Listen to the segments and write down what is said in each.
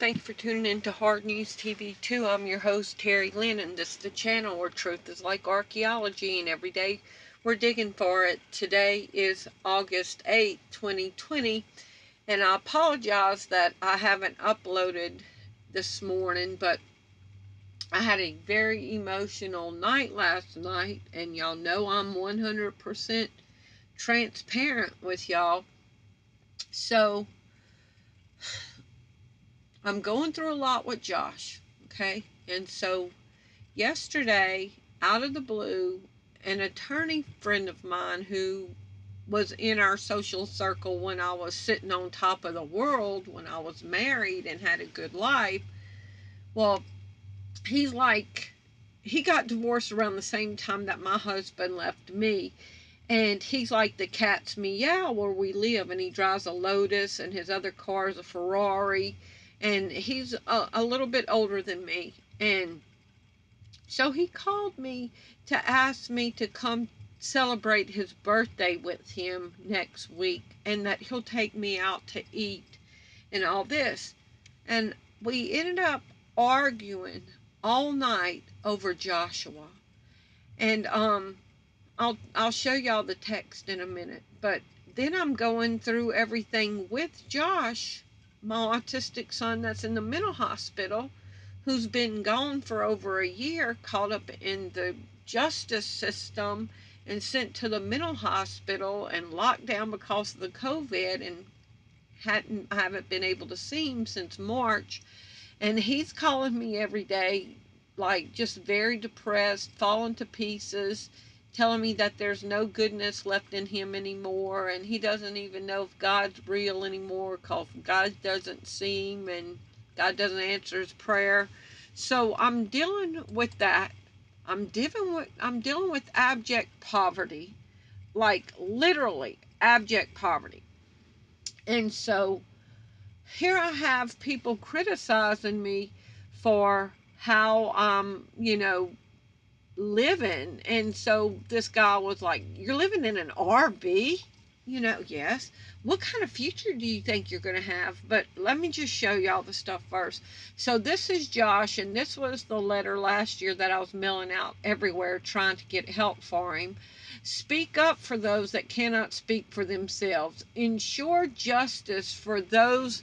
Thank you for tuning in to Hard News TV 2. I'm your host, Terry Lynn, and this is the channel where truth is like archaeology, and every day we're digging for it. Today is August 8th, 2020, and I apologize that I haven't uploaded this morning, but I had a very emotional night last night, and y'all know I'm 100% transparent with y'all. So, I'm going through a lot with Josh, okay? And so yesterday, out of the blue, an attorney friend of mine who was in our social circle when I was sitting on top of the world, when I was married and had a good life, well, he got divorced around the same time that my husband left me. And he's like the cat's meow where we live, and he drives a Lotus, and his other car is a Ferrari, and he's a little bit older than me. And so he called me to ask me to come celebrate his birthday with him next week, and that he'll take me out to eat and all this. And we ended up arguing all night over Joshua. And I'll show y'all the text in a minute. But then I'm going through everything with Josh, my autistic son that's in the mental hospital, who's been gone for over a year, caught up in the justice system and sent to the mental hospital and locked down because of the COVID, and I haven't been able to see him since March. And he's calling me every day, like just very depressed, falling to pieces, telling me that there's no goodness left in him anymore, and he doesn't even know if God's real anymore because God doesn't see him and God doesn't answer his prayer. So I'm dealing with that. I'm dealing with abject poverty, like literally abject poverty. And so here I have people criticizing me for how I'm, living. And so this guy was like, "You're living in an RV?" Yes. What kind of future do you think you're going to have? But let me just show y'all the stuff first. So this is Josh, and this was the letter last year that I was mailing out everywhere trying to get help for him. Speak up for those that cannot speak for themselves. Ensure justice for those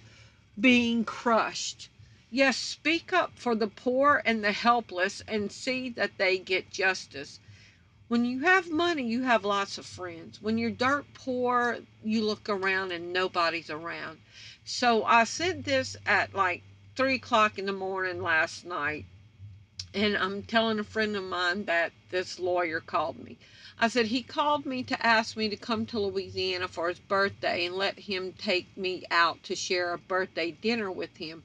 being crushed. Yes, speak up for the poor and the helpless and see that they get justice. When you have money, you have lots of friends. When you're dirt poor, you look around and nobody's around. So I sent this at like 3 o'clock in the morning last night, and I'm telling a friend of mine that this lawyer called me. I said he called me to ask me to come to Louisiana for his birthday and let him take me out to share a birthday dinner with him.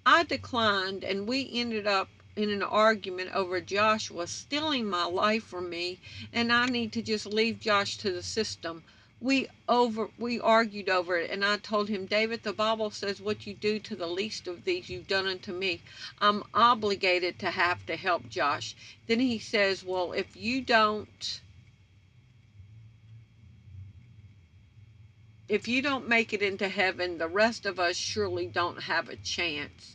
I declined, and we ended up in an argument over Joshua stealing my life from me, and I need to just leave Josh to the system. We argued over it, and I told him, "David, the Bible says what you do to the least of these you've done unto me." I'm obligated to have to help Josh. Then he says, "Well, if you don't make it into heaven, the rest of us surely don't have a chance."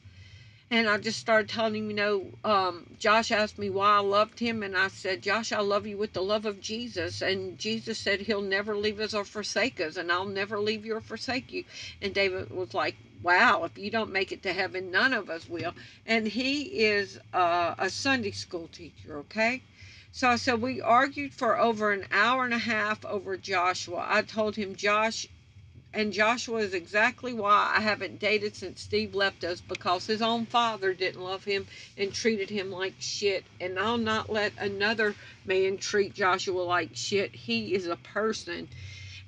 And I just started telling him, Josh asked me why I loved him, and I said, "Josh, I love you with the love of Jesus, and Jesus said he'll never leave us or forsake us, and I'll never leave you or forsake you." And David was like, "Wow, if you don't make it to heaven, none of us will." And he is a Sunday school teacher, okay? So I said we argued for over an hour and a half over Joshua. I told him, Joshua is exactly why I haven't dated since Steve left us, because his own father didn't love him and treated him like shit. And I'll not let another man treat Joshua like shit. He is a person.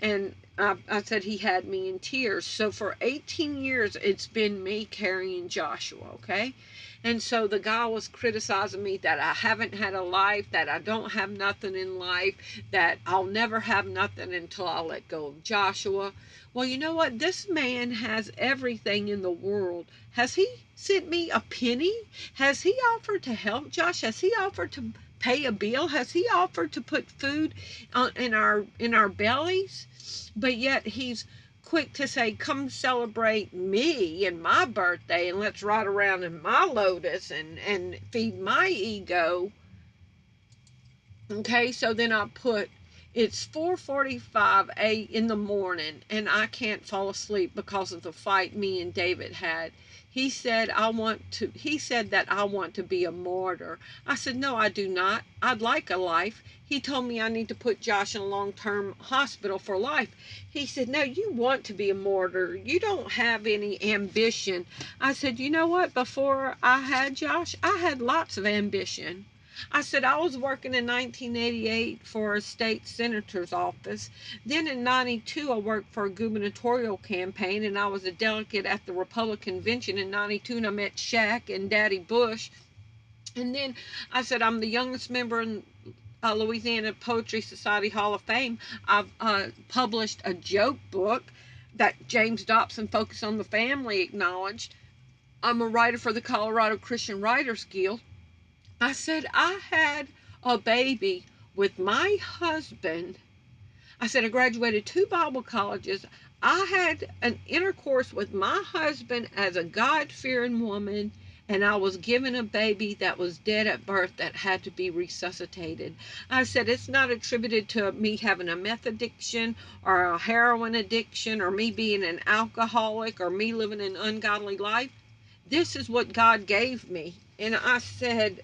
And I said he had me in tears. So for 18 years, it's been me carrying Joshua, okay? And so the guy was criticizing me that I haven't had a life, that I don't have nothing in life, that I'll never have nothing until I let go of Joshua. Well, you know what? This man has everything in the world. Has he sent me a penny? Has he offered to help Josh? Has he offered to pay a bill? Has he offered to put food in our bellies? But yet he's quick to say, come celebrate me and my birthday and let's ride around in my Lotus and feed my ego. Okay, so then I put, it's 4:45 in the morning and I can't fall asleep because of the fight me and David had. He said that I want to be a martyr. I said, no, I do not. I'd like a life. He told me I need to put Josh in a long-term hospital for life. He said, no, you want to be a martyr. You don't have any ambition. I said, you know what? Before I had Josh, I had lots of ambition. I said, I was working in 1988 for a state senator's office. Then in 92, I worked for a gubernatorial campaign, and I was a delegate at the Republican convention in 92, and I met Shaq and Daddy Bush. And then I said, I'm the youngest member in Louisiana Poetry Society Hall of Fame. I've published a joke book that James Dobson, Focus on the Family, acknowledged. I'm a writer for the Colorado Christian Writers Guild. I said, I had a baby with my husband. I said, I graduated 2 Bible colleges. I had an intercourse with my husband as a God-fearing woman, and I was given a baby that was dead at birth that had to be resuscitated. I said, it's not attributed to me having a meth addiction or a heroin addiction or me being an alcoholic or me living an ungodly life. This is what God gave me. And I said,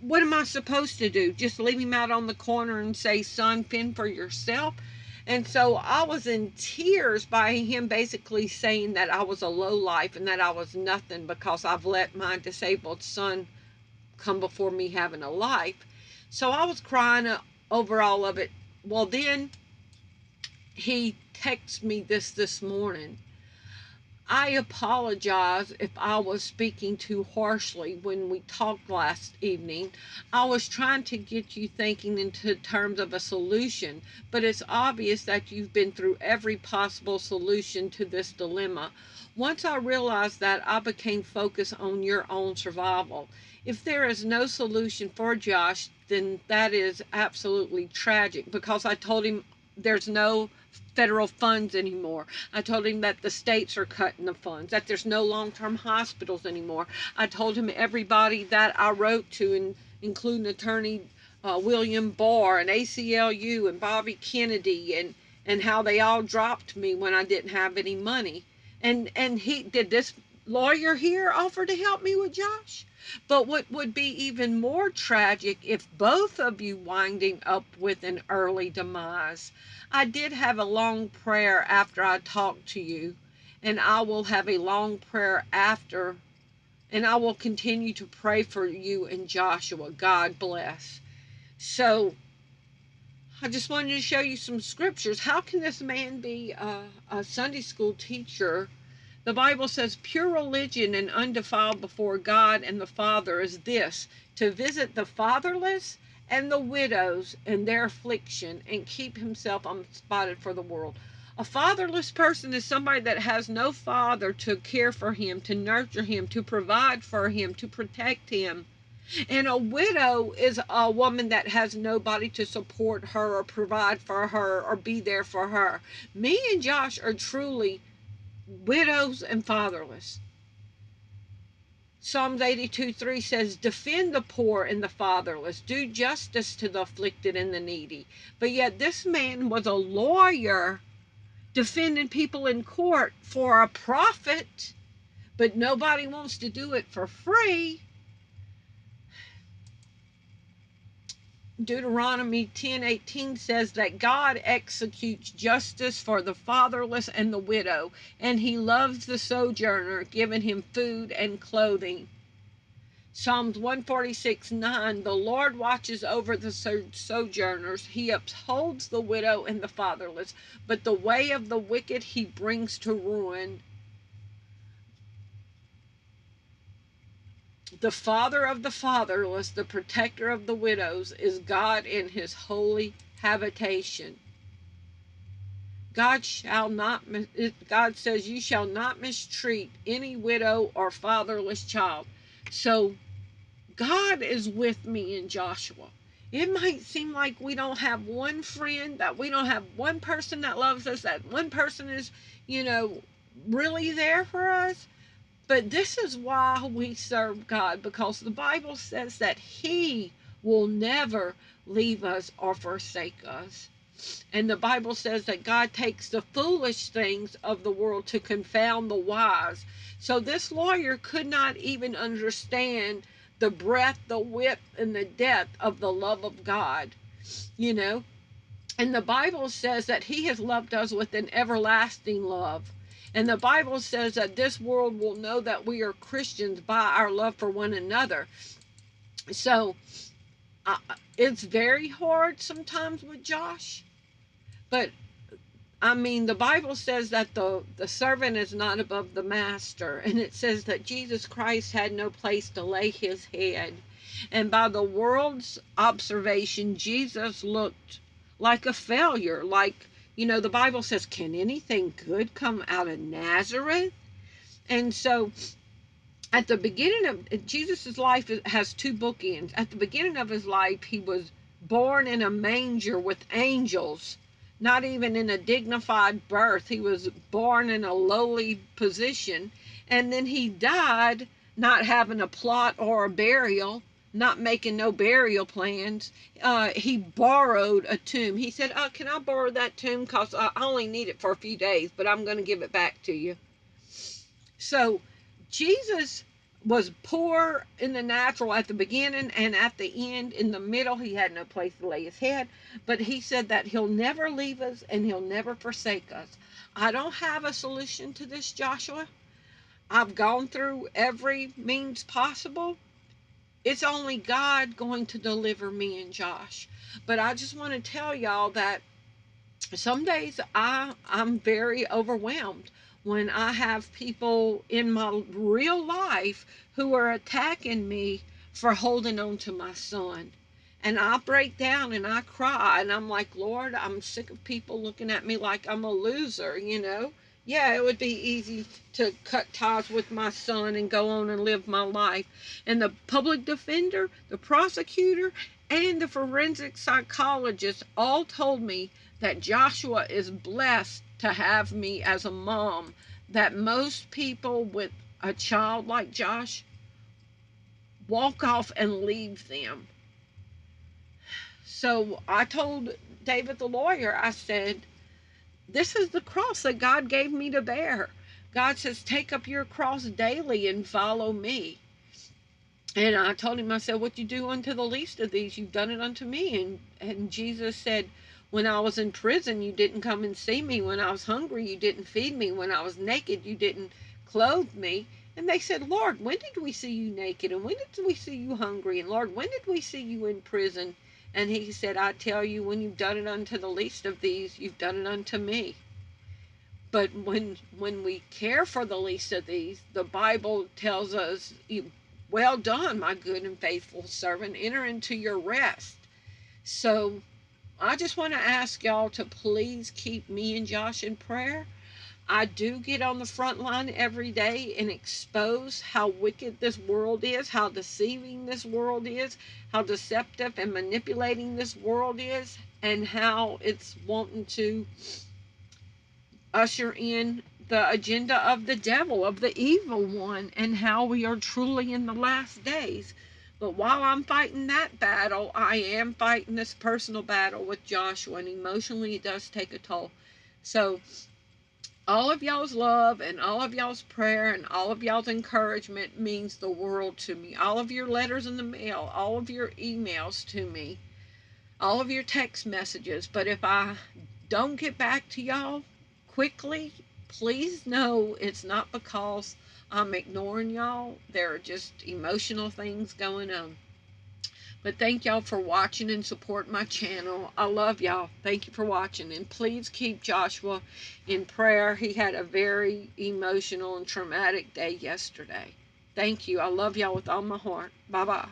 what am I supposed to do? Just leave him out on the corner and say, son, fend for yourself? And so I was in tears by him basically saying that I was a lowlife and that I was nothing because I've let my disabled son come before me having a life. So I was crying over all of it. Well, then he texted me this morning. I apologize if I was speaking too harshly when we talked last evening. I was trying to get you thinking into terms of a solution, but it's obvious that you've been through every possible solution to this dilemma. Once I realized that, I became focused on your own survival. If there is no solution for Josh, then that is absolutely tragic, because I told him there's no federal funds anymore. I told him that the states are cutting the funds, that there's no long-term hospitals anymore. I told him everybody that I wrote to, including attorney William Barr and ACLU and Bobby Kennedy, and how they all dropped me when I didn't have any money. And he did, this lawyer here offer to help me with Josh? But what would be even more tragic if both of you winding up with an early demise? I did have a long prayer after I talked to you, and I will have a long prayer after, and I will continue to pray for you and Joshua. God bless. So I just wanted to show you some scriptures. How can this man be a Sunday school teacher? The Bible says, pure religion and undefiled before God and the Father is this, to visit the fatherless and the widows in their affliction and keep himself unspotted for the world. A fatherless person is somebody that has no father to care for him, to nurture him, to provide for him, to protect him. And a widow is a woman that has nobody to support her or provide for her or be there for her. Me and Josh are truly widows and fatherless. Psalms 82:3 says, defend the poor and the fatherless, do justice to the afflicted and the needy. But yet this man was a lawyer defending people in court for a profit, but nobody wants to do it for free. Deuteronomy 10:18 says that God executes justice for the fatherless and the widow, and he loves the sojourner, giving him food and clothing. Psalms 146:9, the Lord watches over the sojourners. He upholds the widow and the fatherless, but the way of the wicked he brings to ruin. The father of the fatherless, the protector of the widows, is God in his holy habitation. God says, you shall not mistreat any widow or fatherless child. So God is with me in Joshua. It might seem like we don't have one friend, that we don't have one person that loves us, that one person is, you know, really there for us. But this is why we serve God, because the Bible says that He will never leave us or forsake us. And the Bible says that God takes the foolish things of the world to confound the wise. So this lawyer could not even understand the breadth, the width, and the depth of the love of God, you know. And the Bible says that He has loved us with an everlasting love. And the Bible says that this world will know that we are Christians by our love for one another. So it's very hard sometimes with Josh, but I mean, the Bible says that the servant is not above the master, and it says that Jesus Christ had no place to lay his head. And by the world's observation, Jesus looked like a failure. Like, you know, the Bible says, can anything good come out of Nazareth? And so at the beginning of Jesus' life has two bookends. At the beginning of his life, he was born in a manger with angels, not even in a dignified birth. He was born in a lowly position. And then he died not having a plot or a burial, not making no burial plans. He borrowed a tomb. He said, can I borrow that tomb? Because I only need it for a few days, but I'm going to give it back to you. So Jesus was poor in the natural at the beginning, and at the end, in the middle, he had no place to lay his head. But he said that he'll never leave us and he'll never forsake us. I don't have a solution to this, Joshua. I've gone through every means possible. It's only God going to deliver me and Josh. But I just want to tell y'all that some days I'm very overwhelmed when I have people in my real life who are attacking me for holding on to my son. And I break down and I cry and I'm like, Lord, I'm sick of people looking at me like I'm a loser, you know. Yeah, it would be easy to cut ties with my son and go on and live my life. And the public defender, the prosecutor, and the forensic psychologist all told me that Joshua is blessed to have me as a mom, that most people with a child like Josh walk off and leave them. So I told David the lawyer, I said, this is the cross that God gave me to bear. God says, take up your cross daily and follow me. And I told him, I said, what you do unto the least of these, you've done it unto me. And Jesus said, when I was in prison, you didn't come and see me. When I was hungry, you didn't feed me. When I was naked, you didn't clothe me. And they said, Lord, when did we see you naked? And when did we see you hungry? And Lord, when did we see you in prison? And he said, I tell you, when you've done it unto the least of these, you've done it unto me. But when we care for the least of these, the Bible tells us, well done, my good and faithful servant, enter into your rest. So I just want to ask y'all to please keep me and Josh in prayer. I do get on the front line every day and expose how wicked this world is, how deceiving this world is, how deceptive and manipulating this world is, and how it's wanting to usher in the agenda of the devil, of the evil one, and how we are truly in the last days. But while I'm fighting that battle, I am fighting this personal battle with Joshua, and emotionally it does take a toll. So all of y'all's love and all of y'all's prayer and all of y'all's encouragement means the world to me. All of your letters in the mail, all of your emails to me, all of your text messages. But if I don't get back to y'all quickly, please know it's not because I'm ignoring y'all. There are just emotional things going on. But thank y'all for watching and support my channel. I love y'all. Thank you for watching. And please keep Joshua in prayer. He had a very emotional and traumatic day yesterday. Thank you. I love y'all with all my heart. Bye-bye.